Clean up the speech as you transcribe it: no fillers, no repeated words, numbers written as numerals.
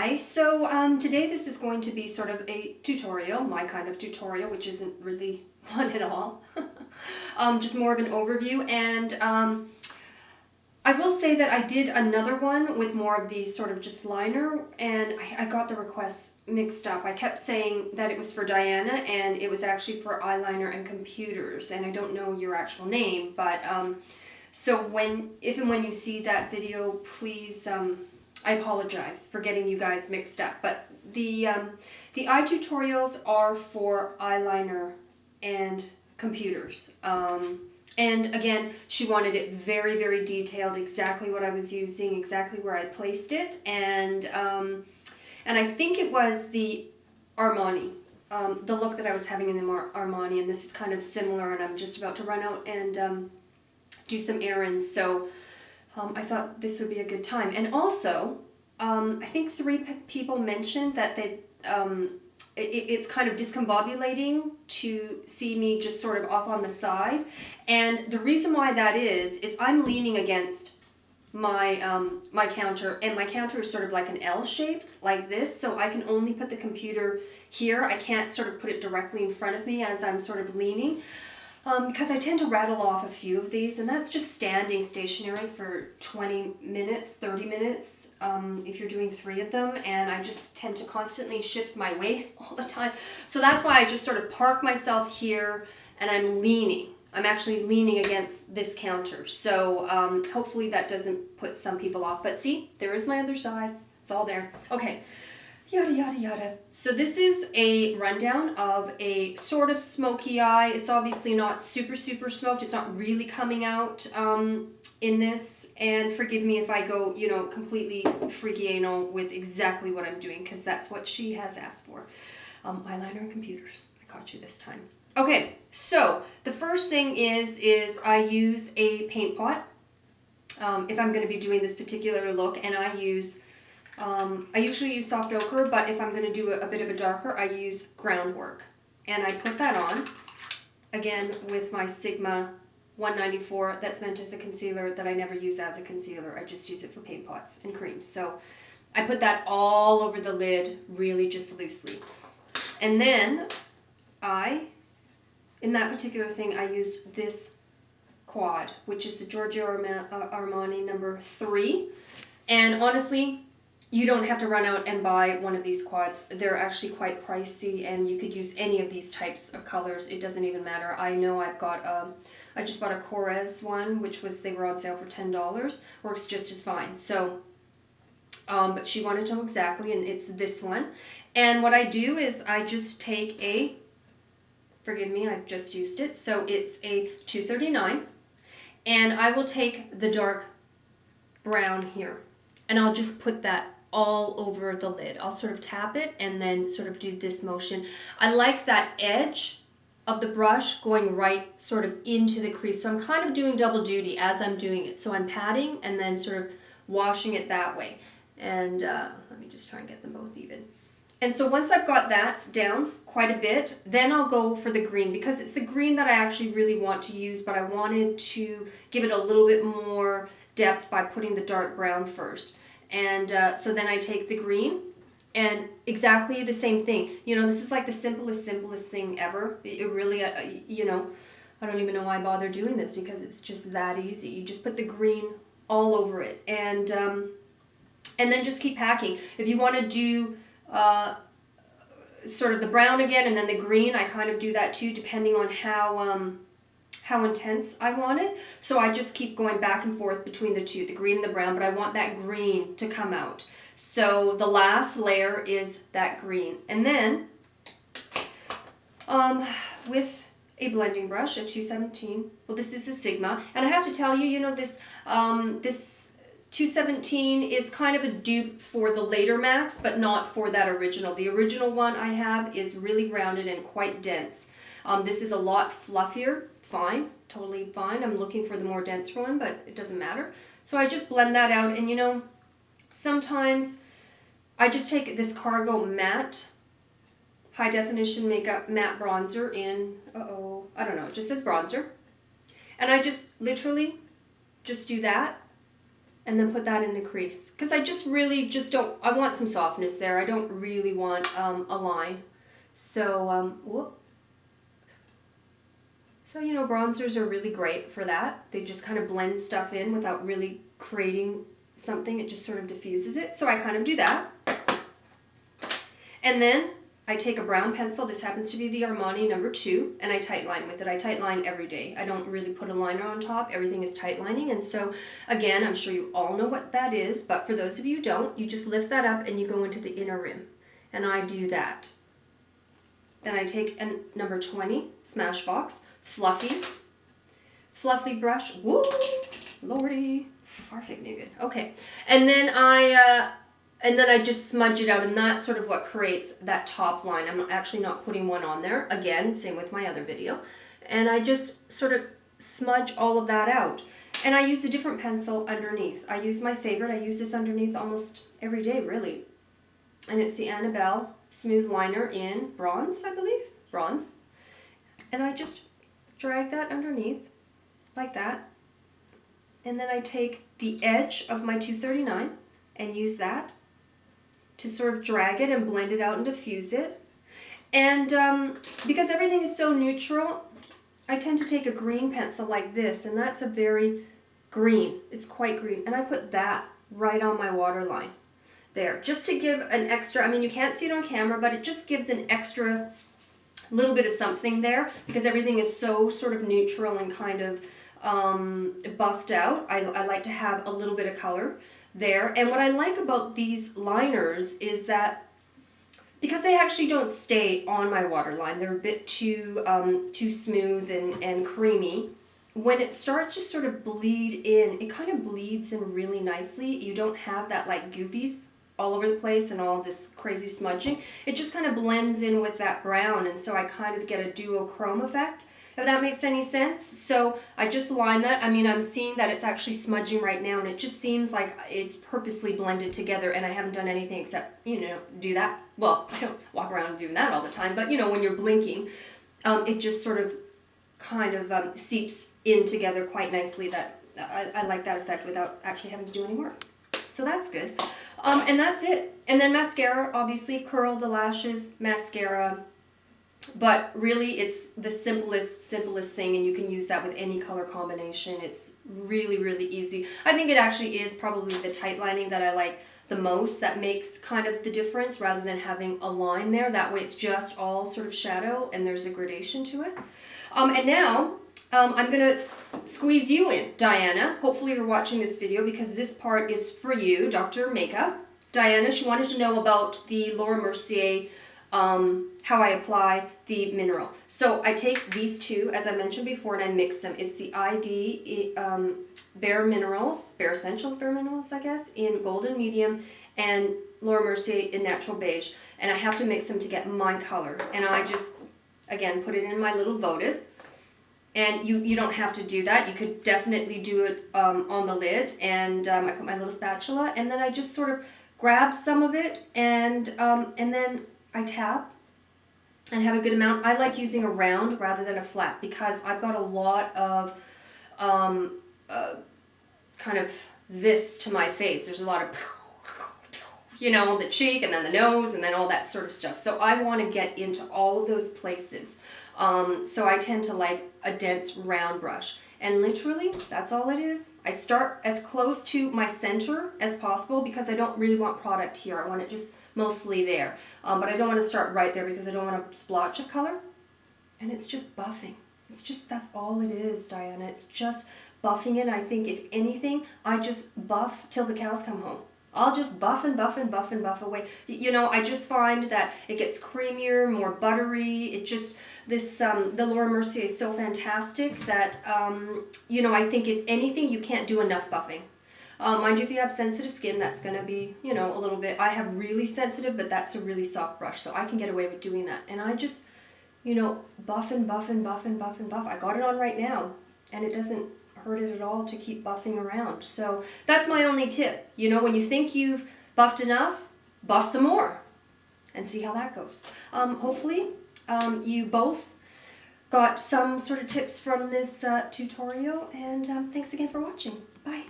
Hi, so today this is going to be sort of a tutorial, my kind of tutorial, which isn't really one at all. Just more of an overview, and I will say that I did another one with more of the sort of just liner, and I got the requests mixed up. I kept saying that it was for Diana, and it was actually for eyeliner and computers, and I don't know your actual name, but so if and when you see that video, please, I apologize for getting you guys mixed up, but the eye tutorials are for eyeliner and computers. And again, she wanted it very, very detailed, exactly what I was using, exactly where I placed it, and I think it was the Armani, the look that I was having in the Armani, and this is kind of similar, and I'm just about to run out and do some errands, so I thought this would be a good time. And also, I think 3 people mentioned that it's kind of discombobulating to see me just sort of off on the side. And the reason why that is I'm leaning against my my counter, and my counter is sort of like an L shaped like this, so I can only put the computer here. I can't sort of put it directly in front of me as I'm sort of leaning. Because I tend to rattle off a few of these, and that's just standing stationary for 20 minutes, 30 minutes, if you're doing 3 of them, and I just tend to constantly shift my weight all the time. So that's why I just sort of park myself here, and I'm leaning. I'm actually leaning against this counter. So hopefully that doesn't put some people off. But see, there is my other side. It's all there. Okay. Yada, yada, yada. So this is a rundown of a sort of smoky eye. It's obviously not super, super smoked. It's not really coming out in this. And forgive me if I go, you know, completely freaky anal with exactly what I'm doing, because that's what she has asked for. Eyeliner and computers. I caught you this time. Okay, so the first thing is I use a paint pot if I'm going to be doing this particular look, and I usually use soft ochre, but if I'm going to do a bit of a darker, I use groundwork. And I put that on, again, with my Sigma 194 that's meant as a concealer that I never use as a concealer. I just use it for paint pots and creams. So I put that all over the lid, really just loosely. And then in that particular thing, I used this quad, which is the Giorgio Armani number 3. And honestly, you don't have to run out and buy one of these quads. They're actually quite pricey, and you could use any of these types of colors. It doesn't even matter. I know I've got I just bought a Corez one, they were on sale for $10. Works just as fine. So, but she wanted to know exactly, and it's this one. And what I do is I just take forgive me, I've just used it. So it's a 239, and I will take the dark brown here, and I'll just put that all over the lid. I'll sort of tap it and then sort of do this motion. I like that edge of the brush going right sort of into the crease. So I'm kind of doing double duty as I'm doing it. So I'm patting and then sort of washing it that way. And let me just try and get them both even. And so once I've got that down quite a bit, then I'll go for the green, because it's the green that I actually really want to use, but I wanted to give it a little bit more depth by putting the dark brown first. And so then I take the green, and exactly the same thing. You know, this is like the simplest thing ever. It really, you know, I don't even know why I bother doing this, because it's just that easy. You just put the green all over it, and then just keep packing. If you want to do sort of the brown again and then the green, I kind of do that too, depending on how intense I want it. So I just keep going back and forth between the two, the green and the brown, but I want that green to come out. So the last layer is that green. And then with a blending brush, a 217, well, this is a Sigma, and I have to tell you, you know, this 217 is kind of a dupe for the later Macs, but not for that original. The original one I have is really rounded and quite dense. This is a lot fluffier. Fine, totally fine. I'm looking for the more dense one, but it doesn't matter. So I just blend that out, and you know, sometimes I just take this Cargo Matte High Definition Makeup Matte Bronzer in, I don't know, it just says bronzer. And I just literally just do that, and then put that in the crease. Because I just really don't, I want some softness there. I don't really want a line. So, whoop. So, you know, bronzers are really great for that. They just kind of blend stuff in without really creating something. It just sort of diffuses it. So I kind of do that. And then I take a brown pencil. This happens to be the Armani number 2, and I tight line with it. I tight line every day. I don't really put a liner on top. Everything is tight lining. And so, again, I'm sure you all know what that is, but for those of you who don't, you just lift that up and you go into the inner rim. And I do that. Then I take a number 20 Smashbox, fluffy brush. Woo, lordy, farfig nougat. Okay, and then I just smudge it out, and that's sort of what creates that top line. I'm actually not putting one on there. Again, same with my other video. And I just sort of smudge all of that out. And I use a different pencil underneath. I use my favorite. I use this underneath almost every day, really. And it's the Annabelle Smoothliner in bronze, I believe. Bronze. And I just drag that underneath like that. And then I take the edge of my 239 and use that to sort of drag it and blend it out and diffuse it. And because everything is so neutral, I tend to take a green pencil like this, and that's a very green. It's quite green. And I put that right on my waterline there, just to give an extra, I mean, you can't see it on camera, but it just gives an extra little bit of something there, because everything is so sort of neutral and kind of buffed out. I like to have a little bit of color there. And what I like about these liners is that because they actually don't stay on my waterline, they're a bit too smooth and creamy. When it starts to sort of bleed in, it kind of bleeds in really nicely. You don't have that like goopies all over the place and all this crazy smudging. It just kind of blends in with that brown, and so I kind of get a duochrome effect, if that makes any sense. So I just line that. I mean, I'm seeing that it's actually smudging right now, and it just seems like it's purposely blended together, and I haven't done anything except, you know, do that. Well, I don't walk around doing that all the time, but you know, when you're blinking, it just sort of kind of seeps in together quite nicely. That I like that effect without actually having to do any work. So that's good. And that's it. And then mascara, obviously, curl the lashes, mascara. But really, it's the simplest thing, and you can use that with any color combination. It's really, really easy. I think it actually is probably the tight lining that I like the most, that makes kind of the difference, rather than having a line there. That way it's just all sort of shadow and there's a gradation to it. And now I'm going to squeeze you in, Diana. Hopefully you're watching this video, because this part is for you, Dr. Makeup. Diana, she wanted to know about the Laura Mercier, how I apply the mineral. So I take these two, as I mentioned before, and I mix them. It's the ID Bare Essentials Bare Minerals, I guess, in Golden Medium, and Laura Mercier in Natural Beige. And I have to mix them to get my color. And I just, again, put it in my little votive. And you don't have to do that. You could definitely do it on the lid. And I put my little spatula, and then I just sort of grab some of it, and then I tap and have a good amount. I like using a round rather than a flat, because I've got a lot of kind of this to my face. There's a lot of, you know, the cheek and then the nose and then all that sort of stuff. So I want to get into all of those places. So I tend to like a dense round brush. And literally, that's all it is. I start as close to my center as possible, because I don't really want product here. I want it just mostly there. But I don't want to start right there, because I don't want a splotch of color. And it's just buffing. It's just, that's all it is, Diana. It's just buffing it. I think, if anything, I just buff till the cows come home. I'll just buff and buff and buff and buff away. You know, I just find that it gets creamier, more buttery. It just, this, the Laura Mercier is so fantastic that, you know, I think if anything, you can't do enough buffing. Mind you, if you have sensitive skin, that's going to be, you know, a little bit, I have really sensitive, but that's a really soft brush, so I can get away with doing that. And I just, you know, buff and buff and buff and buff and buff. I got it on right now, and it doesn't hurt it at all to keep buffing around. So that's my only tip. You know, when you think you've buffed enough, buff some more and see how that goes. Hopefully you both got some sort of tips from this tutorial, and thanks again for watching. Bye.